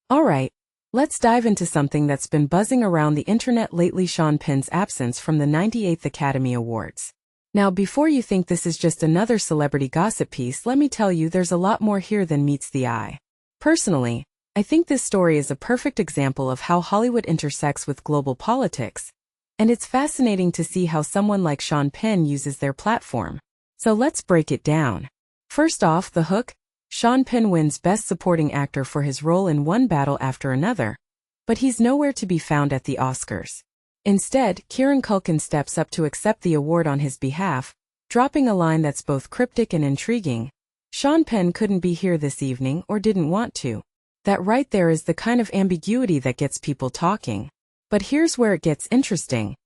Alright, let's dive into something that's been buzzing around the internet lately: Sean Penn's absence from the 98th Academy Awards. Now, before you think this is just another celebrity gossip piece, let me tell you there's a lot more here than meets the eye. Personally, I think this story is a perfect example of how Hollywood intersects with global politics, and it's fascinating to see how someone like Sean Penn uses their platform. So let's break it down. First off, the hook. Sean Penn wins Best Supporting Actor for his role in one battle after another, but he's nowhere to be found at the Oscars. Instead, Kieran Culkin steps up to accept the award on his behalf, dropping a line that's both cryptic and intriguing. Sean Penn couldn't be here this evening or didn't want to. That right there is the kind of ambiguity that gets people talking. But here's where it gets interesting.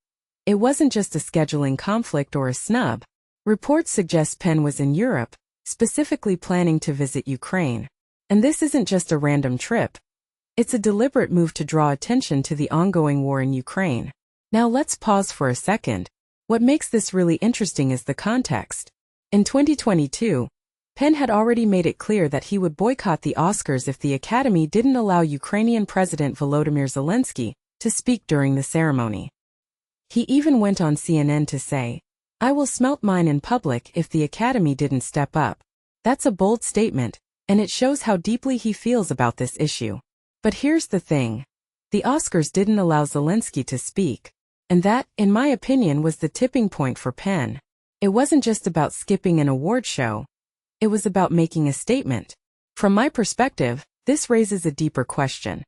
It wasn't just a scheduling conflict or a snub. Reports suggest Penn was in Europe, specifically planning to visit Ukraine. And this isn't just a random trip. It's a deliberate move to draw attention to the ongoing war in Ukraine. Now let's pause for a second. What makes this really interesting is the context. In 2022, Penn had already made it clear that he would boycott the Oscars if the Academy didn't allow Ukrainian President Volodymyr Zelensky to speak during the ceremony. He even went on CNN to say, "I will smelt mine in public if the Academy didn't step up." That's a bold statement, and it shows how deeply he feels about this issue. But here's the thing. The Oscars didn't allow Zelensky to speak. And that, in my opinion, was the tipping point for Penn. It wasn't just about skipping an award show. It was about making a statement. From my perspective, this raises a deeper question.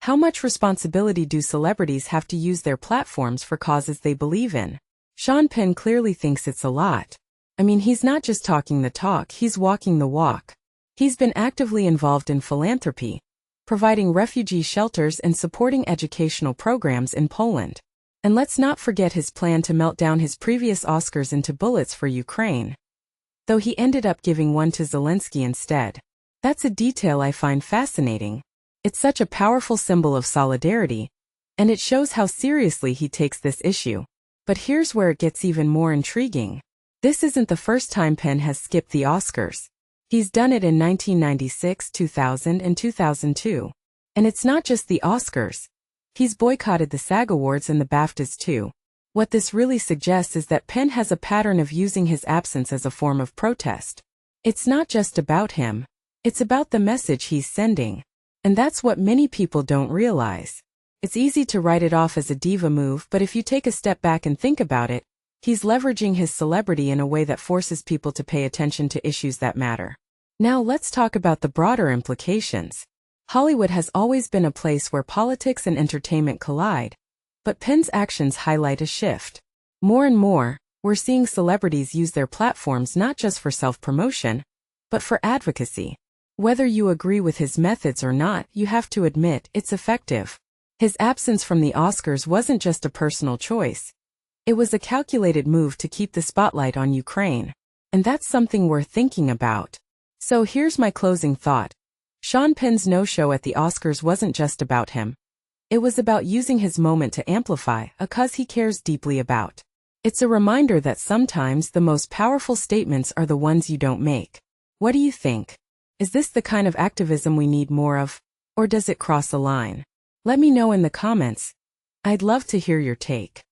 How much responsibility do celebrities have to use their platforms for causes they believe in? Sean Penn clearly thinks it's a lot. I mean, he's not just talking the talk, he's walking the walk. He's been actively involved in philanthropy, providing refugee shelters and supporting educational programs in Poland. And let's not forget his plan to melt down his previous Oscars into bullets for Ukraine, though he ended up giving one to Zelensky instead. That's a detail I find fascinating. It's such a powerful symbol of solidarity, and it shows how seriously he takes this issue. But here's where it gets even more intriguing. This isn't the first time Penn has skipped the Oscars. He's done it in 1996, 2000, and 2002. And it's not just the Oscars. He's boycotted the SAG Awards and the BAFTAs too. What this really suggests is that Penn has a pattern of using his absence as a form of protest. It's not just about him. It's about the message he's sending. And that's what many people don't realize. It's easy to write it off as a diva move, but if you take a step back and think about it, he's leveraging his celebrity in a way that forces people to pay attention to issues that matter. Now let's talk about the broader implications. Hollywood has always been a place where politics and entertainment collide, but Penn's actions highlight a shift. More and more, we're seeing celebrities use their platforms not just for self-promotion, but for advocacy. Whether you agree with his methods or not, you have to admit it's effective. His absence from the Oscars wasn't just a personal choice. It was a calculated move to keep the spotlight on Ukraine. And that's something worth thinking about. So here's my closing thought. Sean Penn's no-show at the Oscars wasn't just about him. It was about using his moment to amplify a cause he cares deeply about. It's a reminder that sometimes the most powerful statements are the ones you don't make. What do you think? Is this the kind of activism we need more of? Or does it cross a line? Let me know in the comments. I'd love to hear your take.